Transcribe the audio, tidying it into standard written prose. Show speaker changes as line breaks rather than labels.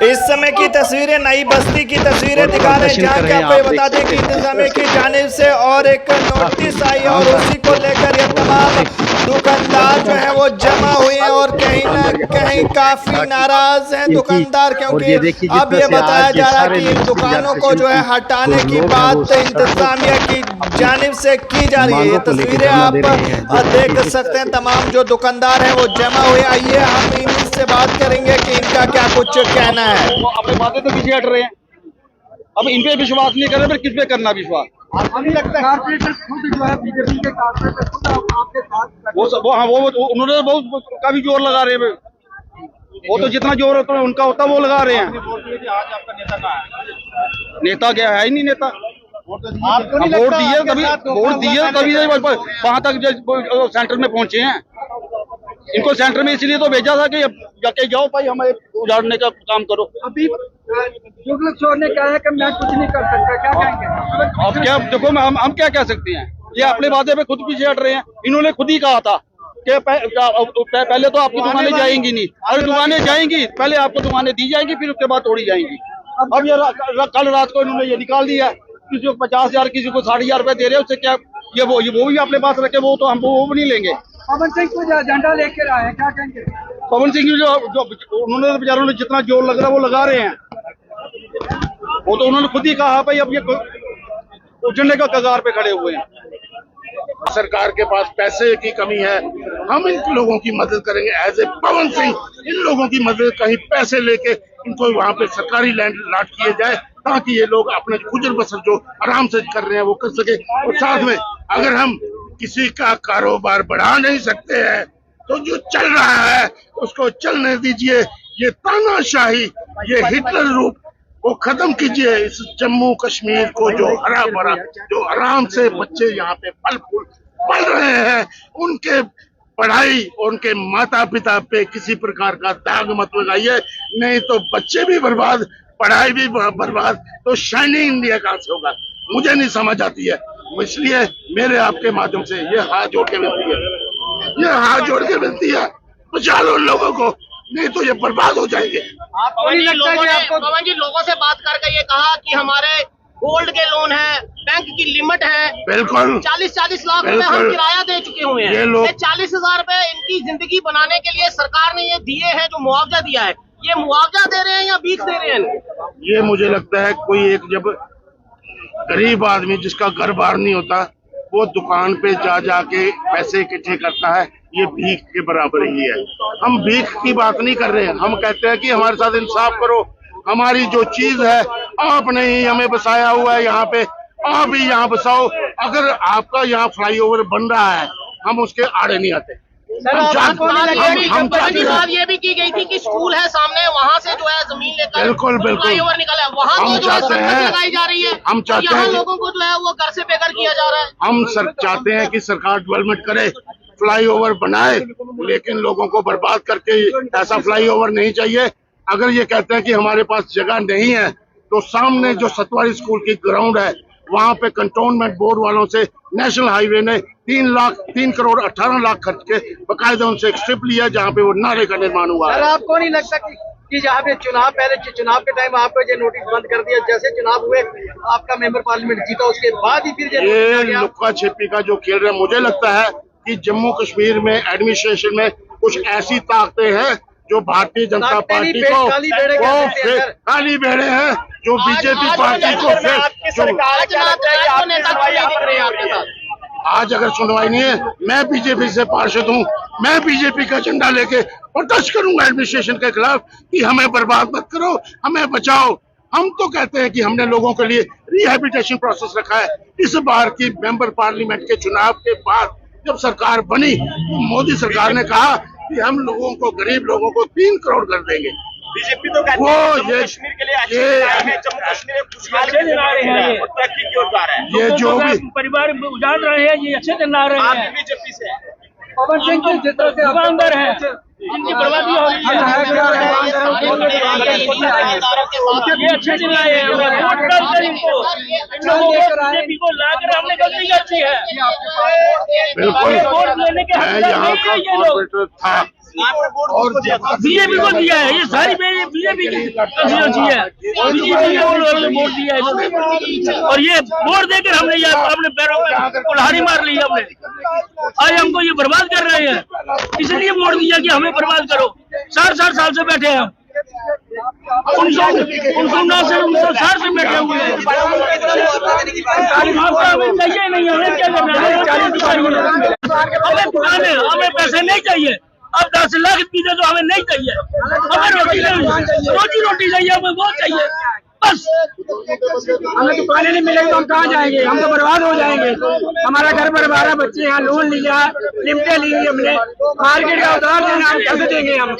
इस समय की तस्वीरें नई बस्ती की तस्वीरें दिखा रहे हैं, जहाँ के आपको ये बता दें कि इंतजामिया की जानिब से और एक नोटिस आई और उसी को लेकर ये तमाम दुकानदार जो है वो जमा हुए हैं और कहीं ना कहीं काफी नाराज हैं दुकानदार, क्योंकि अब ये बताया जा रहा है कि इन दुकानों को जो है हटाने की बात इंतजामिया की जानिब से की जा रही है। ये तस्वीरें आप देख सकते हैं, तमाम जो दुकानदार हैं वो जमा हुए। आइए हम इनसे बात करेंगे कि इनका क्या कुछ कहना है।
वो अपने बातें तो पीछे हट रहे हैं, अब इन पे विश्वास नहीं कर रहे, फिर किस पे करना विश्वास?
हमें लगता है कारपोरेटर खुद जो है बीजेपी के कारपोरेटर खुद आपके साथ
वो उन्होंने बहुत काफी जोर लगा रहे हैं। वो तो जितना जोर होता है उनका होता वो लगा रहे हैं।
आज आपका नेता कहाँ है?
नेता क्या है ही नहीं नेता।
आपको नहीं
वोट
लगता
दिए
आपके
तभी,
साथ
वोट दिए तभी वहां तक सेंटर में पहुंचे हैं। इनको सेंटर में इसलिए तो भेजा था कि जाके जाओ भाई, हमें उजाड़ने का काम करो।
अभी जुगल शोर ने कहा है कि मैं कुछ नहीं कर सकता, क्या कहेंगे?
अब क्या देखो, हम क्या कह सकते हैं? ये अपने वादे पे खुद पीछे हट रहे हैं। इन्होंने खुद ही कहा था कि पहले तो आपकी दुकानें जाएंगी नहीं, अरे दुकानें जाएंगी, पहले आपको दुकानें दी जाएंगी, फिर उसके बाद तोड़ी जाएंगी। अब ये कल रात को इन्होंने ये निकाल दिया। किसी को 50,000, किसी को 60,000 रुपए दे रहे हैं, उससे क्या ये वो भी अपने पास रखे, वो तो हम वो भी नहीं लेंगे।
पवन सिंह कुछ एजेंडा लेकर आए हैं, क्या कहेंगे?
पवन सिंह जो उन्होंने बेचारों ने जितना जोर लग रहा है वो लगा रहे हैं। वो तो उन्होंने खुद ही कहा भाई अब ये उजड़ने का कगार पे खड़े हुए हैं।
सरकार के पास पैसे की कमी है, हम इन लोगों की मदद करेंगे एज ए पवन सिंह। इन लोगों की मदद कहीं पैसे लेके इनको वहाँ पे सरकारी लैंड लाट किए जाए, ताकि ये लोग अपने गुजर बसर जो आराम से कर रहे हैं वो कर सके। और साथ में अगर हम किसी का कारोबार बढ़ा नहीं सकते हैं तो जो चल रहा है उसको चलने दीजिए। ये तानाशाही, ये हिटलर रूप वो खत्म कीजिए। इस जम्मू कश्मीर को जो हरा भरा, जो आराम से बच्चे यहाँ पे फल फूल पढ़ रहे हैं, उनके पढ़ाई, उनके माता पिता पे किसी प्रकार का दाग मत लगाइए, नहीं तो बच्चे भी बर्बाद, पढ़ाई भी बर्बाद, तो शाइनिंग इंडिया कहाँ से होगा? मुझे नहीं समझ आती है। इसलिए मेरे आपके माध्यम से ये हाथ जोड़ के विनती है, ये हाथ जोड़ के विनती है, बचा लो लोगों को, नहीं तो ये बर्बाद हो जाएंगे।
पवन जी लोगों से बात करके ये कहा कि हमारे गोल्ड के लोन है, बैंक की लिमिट है,
बिल्कुल
40-40 लाख रुपए हम किराया दे चुके हुए हैं।
ये लोग
40,000 रुपए इनकी जिंदगी बनाने के लिए सरकार ने ये दिए हैं, जो मुआवजा दिया है, ये मुआवजा दे रहे हैं या भीख दे रहे हैं?
ये मुझे लगता है कोई एक जब गरीब आदमी जिसका घर बार नहीं होता वो दुकान पे जा जाके पैसे इकट्ठे करता है, ये भीख के बराबर ही है। हम भीख की बात नहीं कर रहे हैं, हम कहते हैं कि हमारे साथ इंसाफ करो। हमारी जो चीज है आपने ही हमें बसाया हुआ है, यहाँ पे आप ही यहाँ बसाओ। अगर आपका यहाँ फ्लाईओवर बन रहा है हम उसके आड़े नहीं आते।
बात ये भी की गई थी कि स्कूल है सामने, वहाँ से जो है जमीन लेकर
बिल्कुल
फ्लाईओवर निकला है, वहाँ तो जो है सड़क लगाई जा रही है,
हम चाहते
हैं
हैं
लोगों को जो है वो घर से बेघर किया जा रहा है।
हम चाहते हैं कि सरकार डेवलपमेंट करे, फ्लाईओवर बनाए, लेकिन लोगों को बर्बाद करके ऐसा फ्लाईओवर नहीं चाहिए। अगर ये कहते हैं कि हमारे पास जगह नहीं है तो सामने जो सतवारी स्कूल की ग्राउंड है वहाँ पे कंटोनमेंट बोर्ड वालों से नेशनल हाईवे ने 3 करोड़ 18 लाख खर्च के बकायदा उनसे एक स्ट्रिप लिया जहाँ पे वो नाले का निर्माण हुआ है।
आपको नहीं लगता कि जहाँ पे चुनाव, पहले चुनाव के टाइम आपको ये नोटिस बंद कर दिया, जैसे चुनाव हुए आपका मेंबर पार्लियामेंट जीता उसके बाद ही फिर
ये लुक्का छिपी का जो खेल रहे हैं, मुझे लगता है कि जम्मू कश्मीर में एडमिनिस्ट्रेशन में कुछ ऐसी ताकतें हैं जो भारतीय जनता पार्टी को काली बेड़े हैं, जो बीजेपी पार्टी को आज अगर सुनवाई नहीं है, मैं बीजेपी से पार्षद हूँ, मैं बीजेपी का झंडा लेके प्रोटेस्ट करूंगा एडमिनिस्ट्रेशन के खिलाफ कि हमें बर्बाद मत करो, हमें बचाओ। हम तो कहते हैं कि हमने लोगों के लिए रिहेबिलिटेशन प्रोसेस रखा है। इस बार की मेंबर पार्लियामेंट के चुनाव के बाद जब सरकार बनी तो मोदी सरकार ने कहा कि हम लोगों को, गरीब लोगों को 3 करोड़ कर देंगे।
बीजेपी तो कहती है जम्मू कश्मीर के लिए अच्छे जम्मू कश्मीर तरक्की की ओर जा रहा है।
ये जो भी
परिवार उजाड़ रहे हैं, ये अच्छे दिन ला रहे
आप
हैं।
भी बीजेपी से है।
पवन सिंह की जिस तरह से
दुकानदार है, जिनकी बर्बादी हो रही है, ये अच्छे दिन आए हैं। वोट डालते इनको, बीजेपी को लाकर हमने गलती की है।
बिल्कुल
वोट लेने के
मैं यहाँ का कॉर्पोरेटर था, और
बीजेपी को दिया है, ये सारी बीजेपी की कंस्टिट्यूएंसी है, बीजेपी को वोट दिया है इसमें। और ये वोट देकर हमने ये अपने पैरों पे कुल्हाड़ी मार ली हमने। आज हमको ये बर्बाद कर रहे हैं, इसलिए वोट दिया कि हमें बर्बाद करो। 60 साल से बैठे हैं हम, 1960 से बैठे हुए हैं। हमें चाहिए नहीं, हमें क्या करना है, हमें पैसे नहीं चाहिए। अब 10 लाख दीजिए तो हमें नहीं चाहिए, हमें रोजी रोटी चाहिए, हमें वो चाहिए बस।
हमें दुकानें नहीं मिलेगी तो हम कहाँ जाएंगे, हम तो बर्बाद हो जाएंगे। हमारा घर पर 12 बच्चे हैं, लोन लिया, लिमिटें ली हमने, मार्केट का उधार देना हम कैसे देंगे हम।